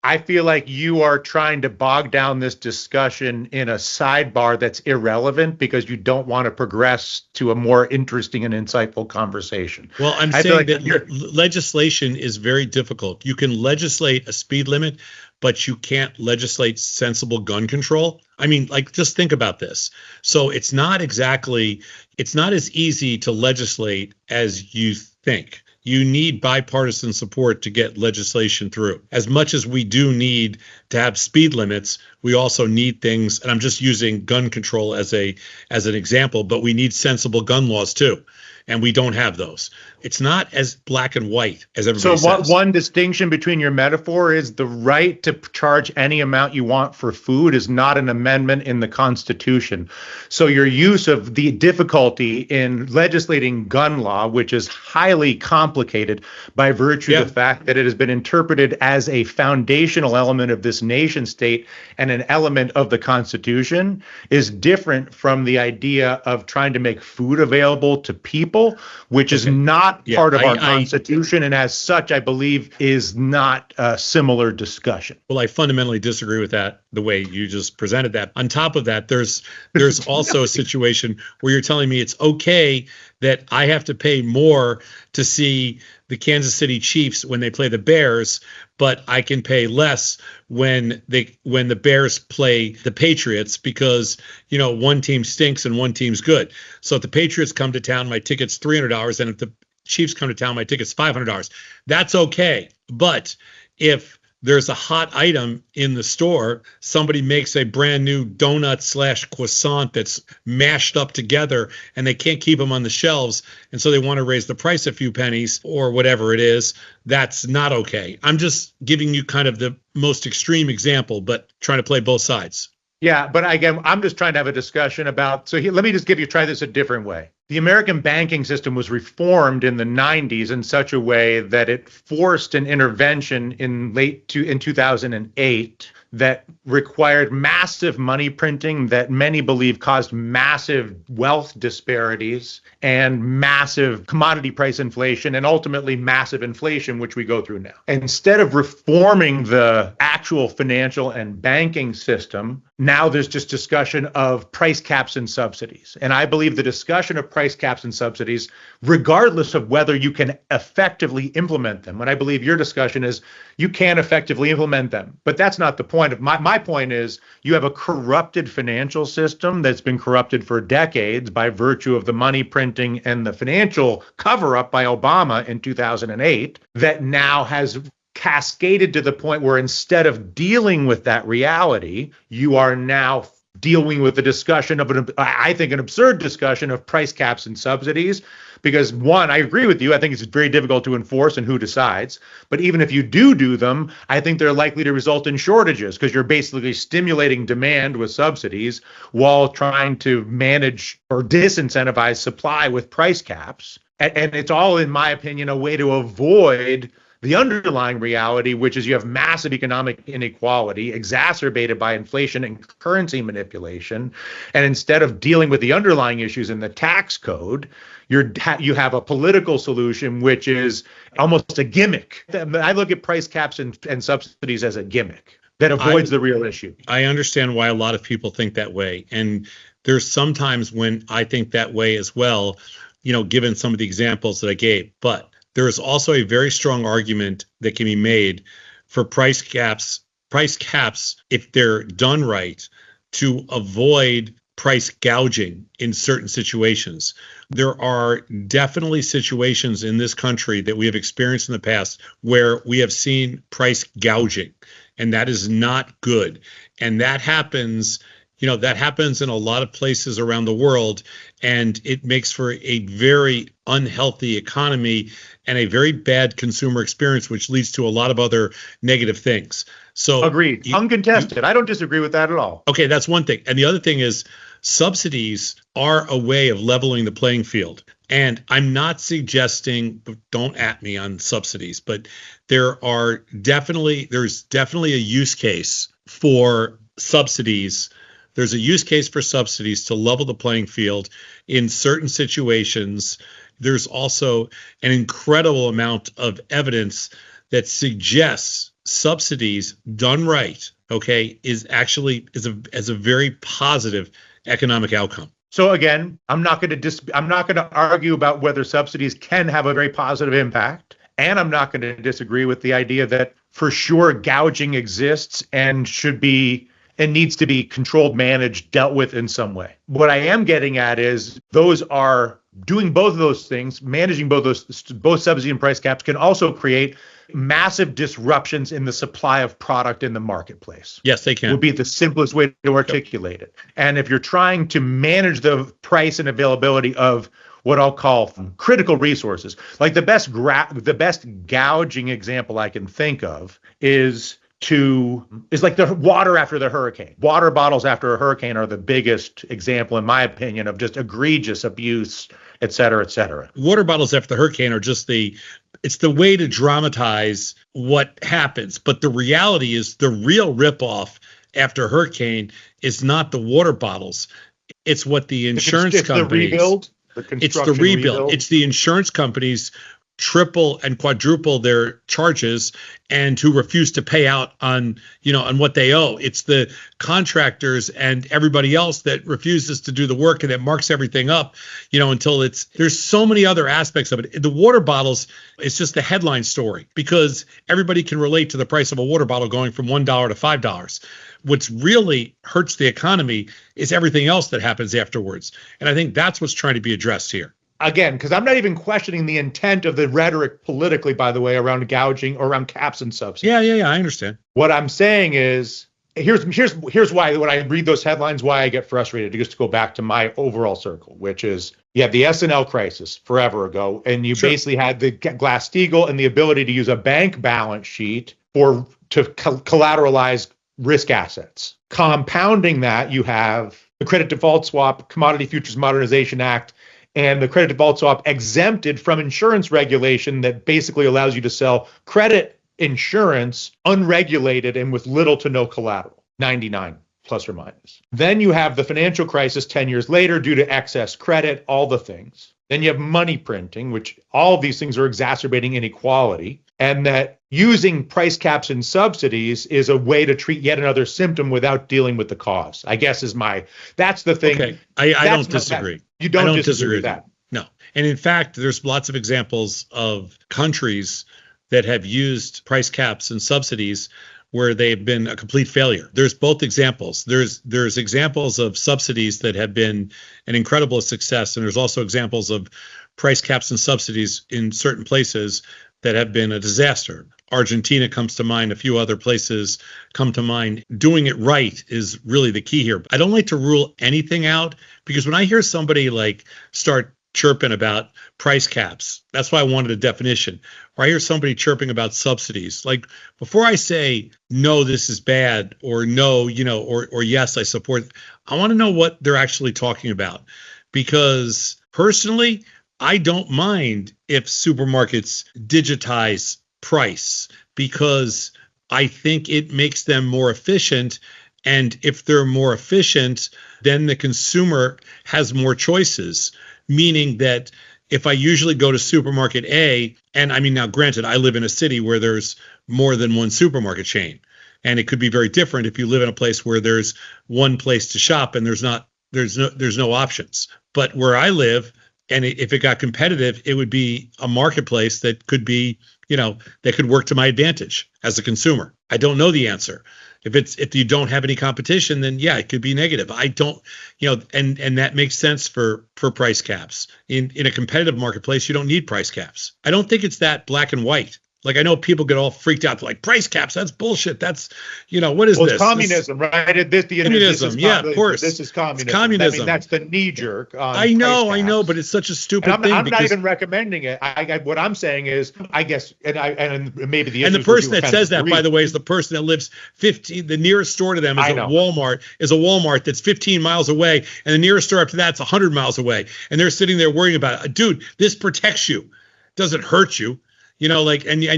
I feel like you are trying to bog down this discussion in a sidebar that's irrelevant because you don't want to progress to a more interesting and insightful conversation. Well, I'm I feel saying like that legislation is very difficult. You can legislate a speed limit, but you can't legislate sensible gun control. I mean, like, just think about this. So it's not as easy to legislate as you think. You need bipartisan support to get legislation through. As much as we do need to have speed limits, we also need things, and I'm just using gun control as an example, but we need sensible gun laws too. And we don't have those. It's not as black and white as everybody says. So one distinction between your metaphor is the right to charge any amount you want for food is not an amendment in the Constitution. So your use of the difficulty in legislating gun law, which is highly complicated by virtue of the fact that it has been interpreted as a foundational element of this nation state and an element of the Constitution, is different from the idea of trying to make food available to people, which is not part of our Constitution, and as such, I believe, is not a similar discussion. Well, I fundamentally disagree with that, the way you just presented that. On top of that, there's also a situation where you're telling me it's okay that I have to pay more to see the Kansas City Chiefs when they play the Bears, but I can pay less when the Bears play the Patriots because, one team stinks and one team's good. So if the Patriots come to town, my ticket's $300, and if the Chiefs come to town, my ticket's $500. That's okay. But if there's a hot item in the store, somebody makes a brand new donut / croissant that's mashed up together, and they can't keep them on the shelves, and so they want to raise the price a few pennies or whatever it is, that's not okay. I'm just giving you kind of the most extreme example, but trying to play both sides. Yeah, but again, I'm just trying to have a discussion about, let me just try this a different way. The American banking system was reformed in the 90s in such a way that it forced an intervention in 2008 that required massive money printing that many believe caused massive wealth disparities and massive commodity price inflation and ultimately massive inflation, which we go through now. Instead of reforming the actual financial and banking system, now there's just discussion of price caps and subsidies. And I believe the discussion of price caps and subsidies, regardless of whether you can effectively implement them, and I believe your discussion is you can effectively implement them, but that's not the point of my point is you have a corrupted financial system that's been corrupted for decades by virtue of the money printing and the financial cover-up by Obama in 2008 that now has cascaded to the point where instead of dealing with that reality, you are now dealing with the discussion of I think an absurd discussion of price caps and subsidies. Because one, I agree with you. I think it's very difficult to enforce and who decides. But even if you do them, I think they're likely to result in shortages because you're basically stimulating demand with subsidies while trying to manage or disincentivize supply with price caps. And it's all, in my opinion, a way to avoid the underlying reality, which is you have massive economic inequality exacerbated by inflation and currency manipulation. And instead of dealing with the underlying issues in the tax code, you have a political solution, which is almost a gimmick. I look at price caps and subsidies as a gimmick that avoids the real issue. I understand why a lot of people think that way. And there's sometimes when I think that way as well, given some of the examples that I gave. But there is also a very strong argument that can be made for price caps, if they're done right, to avoid price gouging in certain situations. There are definitely situations in this country that we have experienced in the past where we have seen price gouging, and that is not good. And that happens in a lot of places around the world, and it makes for a very unhealthy economy and a very bad consumer experience, which leads to a lot of other negative things. So agreed. Uncontested. I don't disagree with that at all. Okay, that's one thing. And the other thing is subsidies are a way of leveling the playing field. And I'm not suggesting, don't at me on subsidies, but there's definitely a use case for subsidies. There's a use case for subsidies to level the playing field in certain situations. There's also an incredible amount of evidence that suggests subsidies done right, okay, is a very positive economic outcome. So again, I'm not going to argue about whether subsidies can have a very positive impact, and I'm not going to disagree with the idea that for sure gouging exists and needs to be controlled, managed, dealt with in some way. What I am getting at is those are doing both of those things, managing both subsidy and price caps can also create massive disruptions in the supply of product in the marketplace. Yes, they can. Would be the simplest way to articulate it. And if you're trying to manage the price and availability of what I'll call critical resources, like the best gouging example I can think of is like the water after the hurricane. Water bottles after a hurricane are the biggest example, in my opinion, of just egregious abuse, et cetera, et cetera. Water bottles after the hurricane are just it's the way to dramatize what happens. But the reality is the real ripoff after a hurricane is not the water bottles. It's what the insurance companies. It's the rebuild. It's the insurance companies triple and quadruple their charges and who refuse to pay out on what they owe. It's the contractors and everybody else that refuses to do the work and that marks everything up, until there's so many other aspects of it. The water bottles, it's just the headline story because everybody can relate to the price of a water bottle going from $1 to $5. What's really hurts the economy is everything else that happens afterwards. And I think that's what's trying to be addressed here. Again, because I'm not even questioning the intent of the rhetoric politically, by the way, around gouging or around caps and subsidies. Yeah, I understand. What I'm saying is, here's why when I read those headlines, why I get frustrated, just to go back to my overall circle, which is you have the S&L crisis forever ago, and you basically had the Glass-Steagall and the ability to use a bank balance sheet to collateralize risk assets. Compounding that, you have the Credit Default Swap, Commodity Futures Modernization Act, and the credit default swap exempted from insurance regulation that basically allows you to sell credit insurance unregulated and with little to no collateral, 99 plus or minus. Then you have the financial crisis 10 years later due to excess credit, all the things. Then you have money printing, which all of these things are exacerbating inequality, and that using price caps and subsidies is a way to treat yet another symptom without dealing with the cause, I guess that's the thing. Okay. I don't disagree. You don't disagree with that. No. And in fact, there's lots of examples of countries that have used price caps and subsidies where they've been a complete failure. There's both examples. There's examples of subsidies that have been an incredible success, and there's also examples of price caps and subsidies in certain places that have been a disaster. Argentina comes to mind, a few other places come to mind. Doing it right is really the key here. I don't like to rule anything out because when I hear somebody start chirping about price caps, that's why I wanted a definition. Or I hear somebody chirping about subsidies. Before I say, no, this is bad, or no, or yes, I support, I want to know what they're actually talking about. Because personally, I don't mind if supermarkets digitize price because I think it makes them more efficient. And if they're more efficient, then the consumer has more choices, meaning that if I usually go to supermarket A, and I mean, now granted, I live in a city where there's more than one supermarket chain, and it could be very different if you live in a place where there's one place to shop and there's no options. But where I live, and if it got competitive, it would be a marketplace that could be, that could work to my advantage as a consumer. I don't know the answer. If you don't have any competition, then yeah, it could be negative. I don't, and that makes sense for price caps. In a competitive marketplace, you don't need price caps. I don't think it's that black and white. I know people get all freaked out, price caps, that's bullshit. That's, what is this? It's communism, right? Communism, yeah, of course. This is communism. It's communism. That's the knee jerk. I know, but it's such a stupid thing. I'm not even recommending it. What I'm saying is, I guess, and maybe the and the person that says that, by the way, is the person that lives 15. The nearest store to them is a Walmart that's 15 miles away, and the nearest store after that's 100 miles away, and they're sitting there worrying about it. Dude, this protects you, doesn't hurt you. And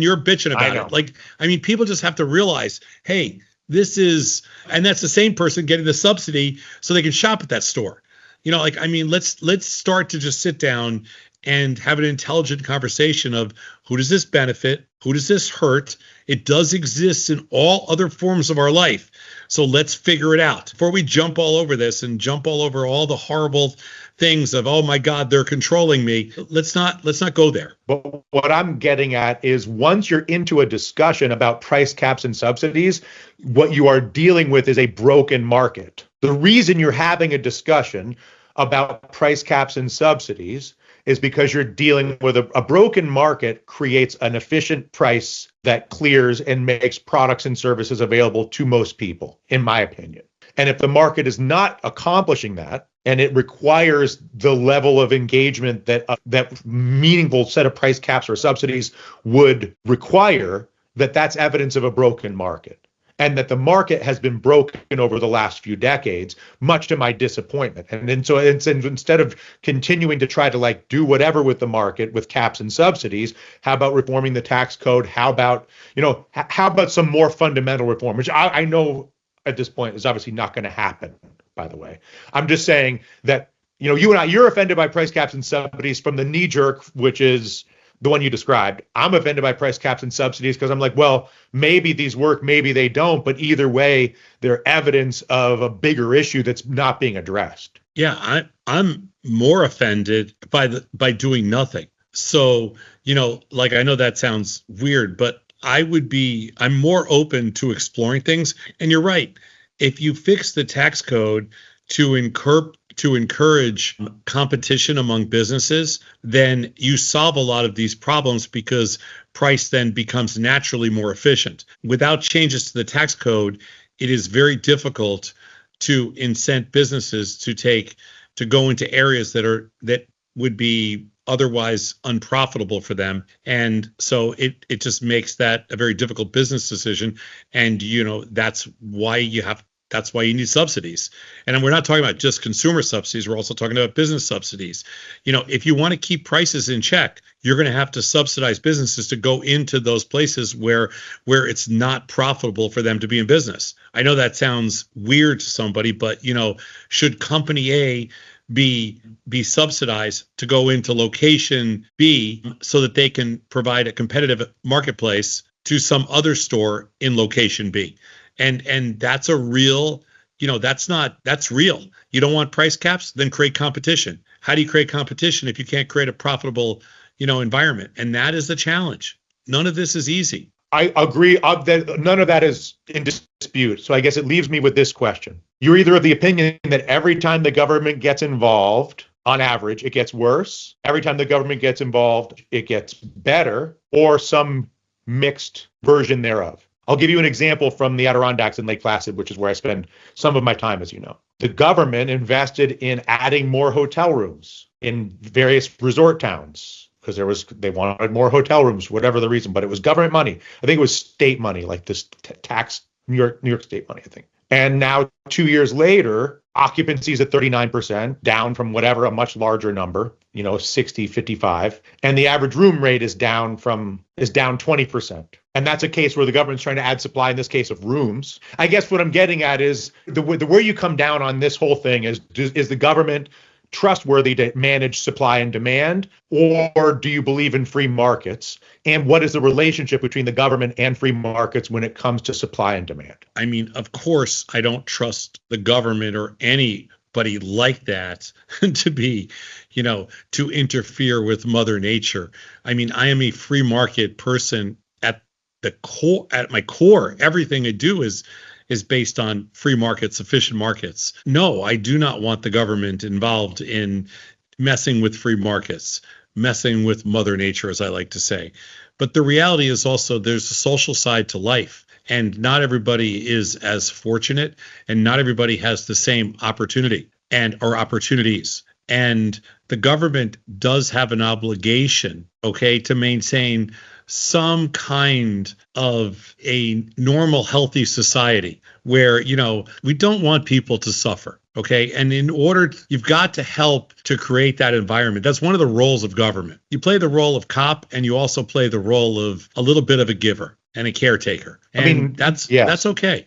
you're bitching about it. People just have to realize, hey, and that's the same person getting the subsidy so they can shop at that store. Let's start to just sit down and have an intelligent conversation of who does this benefit? Who does this hurt? It does exist in all other forms of our life. So let's figure it out before we jump all over this and jump all over all the horrible things of, oh my God, they're controlling me. Let's not go there. But what I'm getting at is once you're into a discussion about price caps and subsidies, what you are dealing with is a broken market. The reason you're having a discussion about price caps and subsidies is because you're dealing with a broken market creates an efficient price that clears and makes products and services available to most people, in my opinion. And if the market is not accomplishing that, and it requires the level of engagement that meaningful set of price caps or subsidies would require, that's evidence of a broken market. And that the market has been broken over the last few decades, much to my disappointment. And then so instead of continuing to try to do whatever with the market with caps and subsidies, how about reforming the tax code? How about some more fundamental reform, which I know at this point is obviously not going to happen, by the way. I'm just saying that, you and I, you're offended by price caps and subsidies from the knee jerk, which is the one you described. I'm offended by price caps and subsidies because I'm like, well, maybe these work, maybe they don't, but either way, they're evidence of a bigger issue that's not being addressed. Yeah, I'm more offended by doing nothing. So, I know that sounds weird, but I'm more open to exploring things. And you're right. If you fix the tax code to encourage competition among businesses, then you solve a lot of these problems because price then becomes naturally more efficient. Without changes to the tax code, it is very difficult to incent businesses to go into areas that would be otherwise unprofitable for them. And so it just makes that a very difficult business decision. And that's why you need subsidies. And we're not talking about just consumer subsidies. We're also talking about business subsidies. If you want to keep prices in check, you're going to have to subsidize businesses to go into those places where it's not profitable for them to be in business. I know that sounds weird to somebody, but should company A be subsidized to go into location B so that they can provide a competitive marketplace to some other store in location B? And that's a real, that's real. You don't want price caps, then create competition. How do you create competition if you can't create a profitable, environment? And that is the challenge. None of this is easy. I agree. None of that is in dispute. So I guess it leaves me with this question. You're either of the opinion that every time the government gets involved, on average, it gets worse. Every time the government gets involved, it gets better, or some mixed version thereof. I'll give you an example from the Adirondacks and Lake Placid, which is where I spend some of my time, as you know. The government invested in adding more hotel rooms in various resort towns because they wanted more hotel rooms, whatever the reason, but it was government money. I think it was state money, like this tax, New York State money, I think. And now 2 years later, occupancy is at 39%, down from whatever, a much larger number, 60, 55. And the average room rate is down 20%. And that's a case where the government's trying to add supply, in this case of rooms. I guess what I'm getting at is where you come down on this whole thing is the government trustworthy to manage supply and demand, or do you believe in free markets? And what is the relationship between the government and free markets when it comes to supply and demand? I mean, of course, I don't trust the government or anybody like that to be, to interfere with Mother Nature. I mean, I am a free market person at my core. Everything I do is based on free markets, efficient markets. No, I do not want the government involved in messing with free markets, messing with Mother Nature, as I like to say. But the reality is also there's a social side to life, and not everybody is as fortunate, and not everybody has the same opportunity or opportunities. And the government does have an obligation, to maintain some kind of a normal, healthy society where, we don't want people to suffer. Okay. And you've got to help to create that environment. That's one of the roles of government. You play the role of cop, and you also play the role of a little bit of a giver and a caretaker. And that's okay.